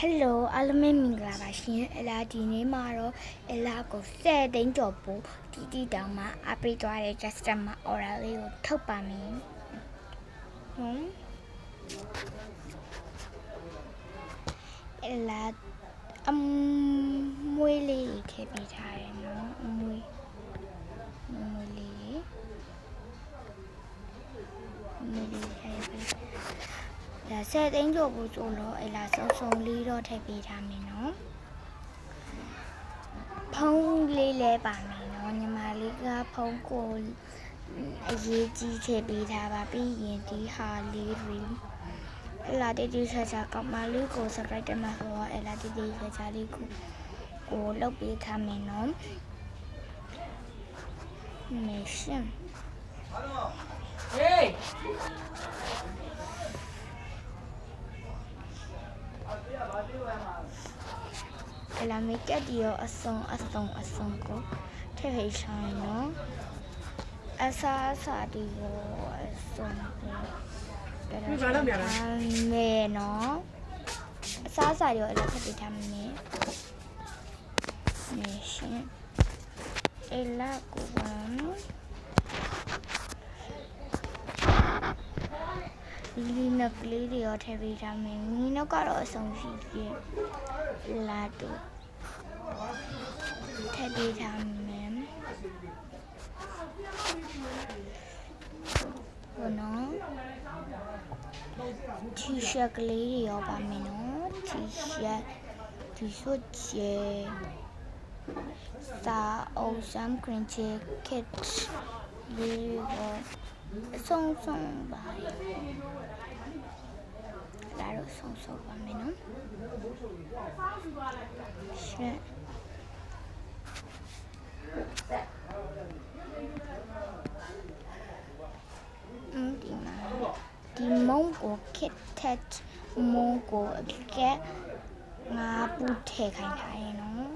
Hello အားလုံးပဲမင်္ဂလာပါရှင်အလာဒီနေ့မှာတော့အလာကို10သိန်းကျော်ပို့တီတောင်မှာအပိသွားတဲ့ customer order လေးကိုထုတ်ပါမယ်အလာအမွေးလေးထည့်ပေးထားတယ်နော်အမွေးလေးထည့်ပေးဒါ10သိန်းကျော်ပို့ဆိုတော့အလာစုံလေးတော့ထည့်ပေးထားမယ်နော်ဖုန်းလေးလဲပါမယ်နော်ညီမလေးကဖုန်းကိုအရေးကြီးထည့်ပေးထားပါပြီးရင်ဒီဟာလေးတွေအလာတီချာကောက်မလေးကို subscribe တက်မှာဆိုတော့အလာတီချာလေးကိုလုပ်ပေးထားမယ်နော်mission Hey! La mica dio a son ko te chai no asa dio a son me no asa dio la khati tham me mission ela ko Lina Glady or Heavy Ramming, Nino got or some sheet. Lado Heavy Ramming. No T-shirt Glady or Bamino, T-shirt, T-shirt, Sa or some crunchy kids. Song by Laro song by me no shit the Mongo kit tet Mongo get Nabu take I know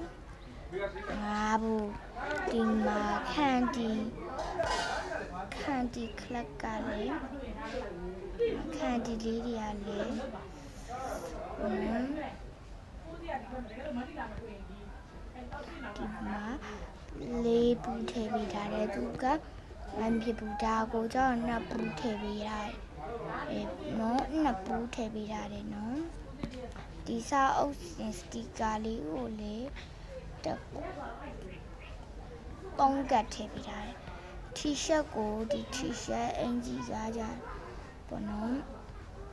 Nabu the candy club galley candy lady alley label heavy duga and people dago down a boot heavy no boot heavy no these are all galley ole the bonga heavy T-shirt go the T-shirt and Gaja Bono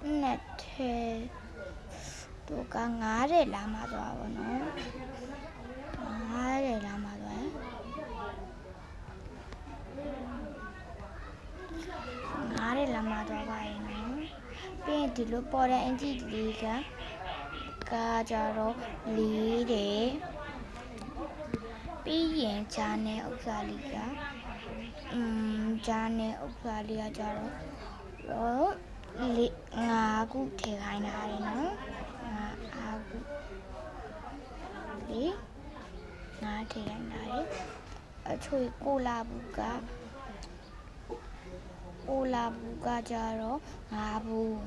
Net to Gangare Lama no Gangare Lama Gangare Lama no Paint the look for the antique liga Gajaro Lide Being Chane Oxaliga Jane Oxalia Jaro Nagu Tehana no a toy Ola Buga Jaro Abu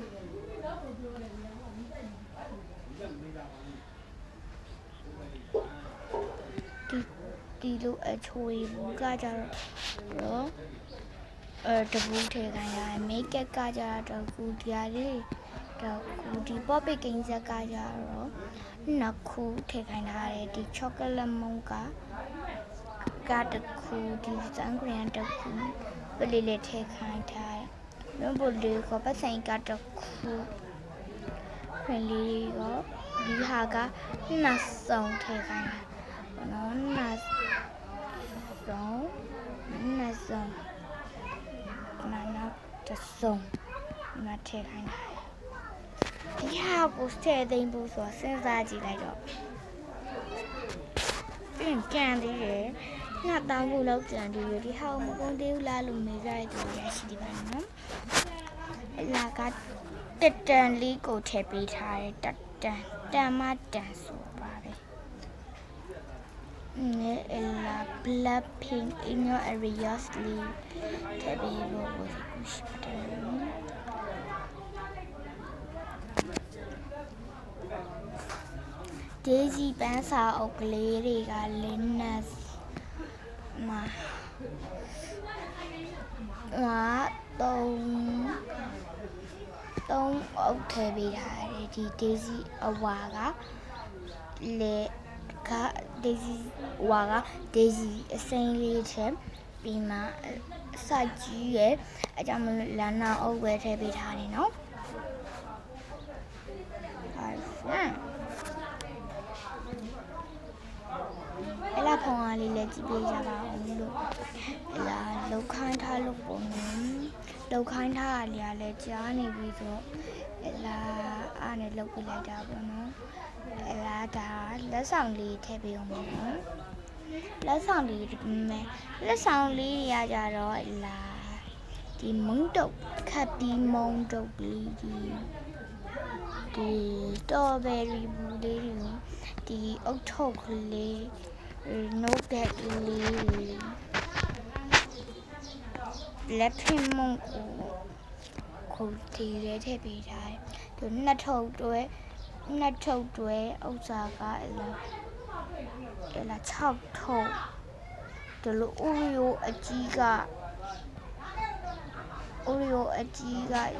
Dilo a toy Buga Jaro the boot I make a gaja the good yari the goody poppy kings a gajaro Naku take the chocolate monka got the cool angry and the cool but lily take hand tie no bully copper saying got the cool friendly go the haga not song take no not song the song not take hand yeah go stay the impulse was since I did like candy not down who looked and you how won't you la lumira to yashi like a deadly go tappy tired that damn dance La blood pink in your area sleep. Tabby was a push button. Daisy ပန်းစာအုပ်ကလေးတွေက Linus မှာသုံးအုပ်ထည့်ပေးထားတယ်ဒီ Daisy အဝါကDaisy အဝါက Daisy အစိမ်းလေးထည့်ပြီးမှစိုက်ကြီးရဲ့အကြောင်းမလို့လမ်းနာအုပ်ပဲထည့်ပေးထားတယ်နော်အဲ့လာဖုန်းအားလေးလည်းကြည့်ပေးကြပါဦးလို့အဲ့လာလောက်ခိုင်းထားလို့ပုံနဲ့လောက်ခိုင်းထားရလေလည်းကြားနေပြီဆိုအဲ့လာအားနဲ့လောက်ပြလိုက်တာပေါ့နော်အဲ့လာဒါလက်ဆောင်လေးထည့်ပေးအောင်ပေါ့နော်လက်ဆောင်လေးတွေကြတော့အဲ့လာဒီမုံတုပ်ခပ်ပြီးမုံတုပ်လေးဒီတော်ဘယ်ရီဘူးလေးတွေဒီအုတ်ထုတ်ကလေးနို့ကက်ကလေးလက်ဖင်မုံကိုဒီရဲထည့်ပေးထားတယ်သူနှစ်ထုတ်တွဲဥစ္စာကအဲ့လာ6ထုတ်ဒီလိုအိုရီယိုအကြီးက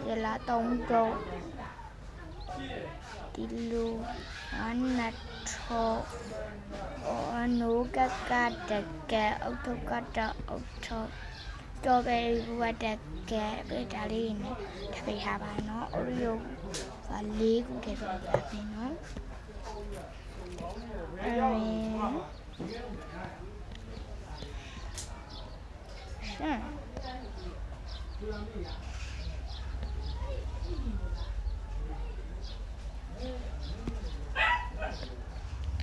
ရလာ3ထုတ်ဒီလိုနှစ်ထုတ်နိုးကတကယ်အုတ်ထုတ်ကအုတ်ထုတ်တော်ဘယ်ရီဘူးကတကယ်ပြဒါလေးနဲ့ထပ်ပေးထားပါနော်အိုရီယိုက4ခုထည့်ပေးထားပြီနော်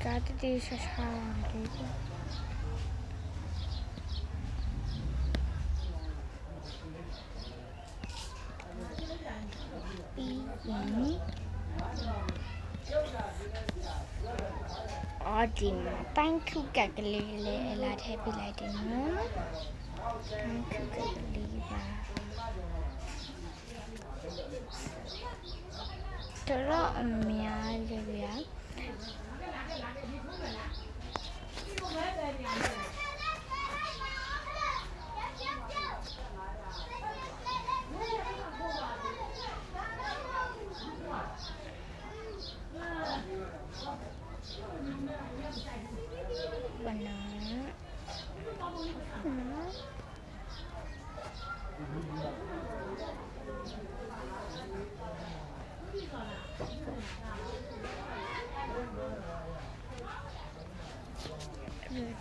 ကားတီးရှာလေးပြီးရင်ဒီပန်းခုကကလေးလေးအလားထည့်ပေးလိုက်တယ်နော်ပန်းခုကကလေးပါတော့အများကြီးဗျာ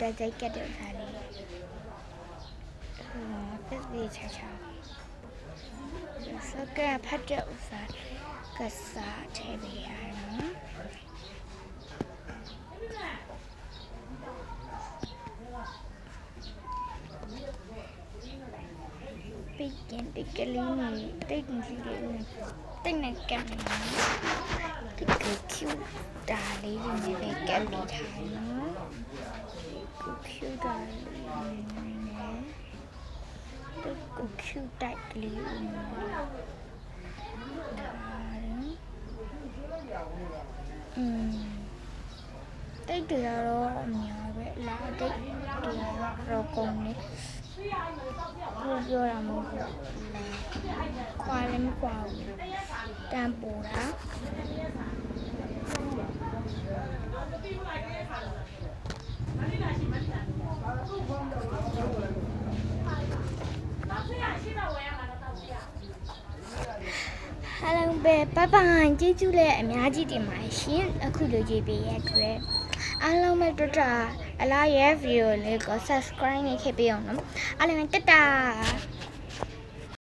ဒါကြိုက်ကတဲ့ခါလေးပြည့်ပြည့်ချာစကဖတ်တဲ့ဥစားကစားထည့်ပေးရအောင်ပြီးရင်ဒီကလေးနဲ့တိတ်နဲ့ကပ်နေတာဒီကကျူတာလေးနဲ့ပဲကပ်ပြီးထားနော်ကျူတာလေးနဲ့ဒီကျူတိုက်ကလေးတိတ်တွေကတော့အများပဲလာတိတ်တွေကတော့ကုန်နေပြောရမှာခွာလည်းမခွာဘူးတန်ပိုတာHello ပဲပပကျေးဇူးလည်းအများကြီးတင်ပါတယ်ရှင်အခုလိုကြည့်ပေးရတဲ့အားလုံးပဲတော်တာအလားရဲ့ video လေးကို subscribe နဲ့ခဲ့ပေးအောင်နော်အားလုံးပဲတတာ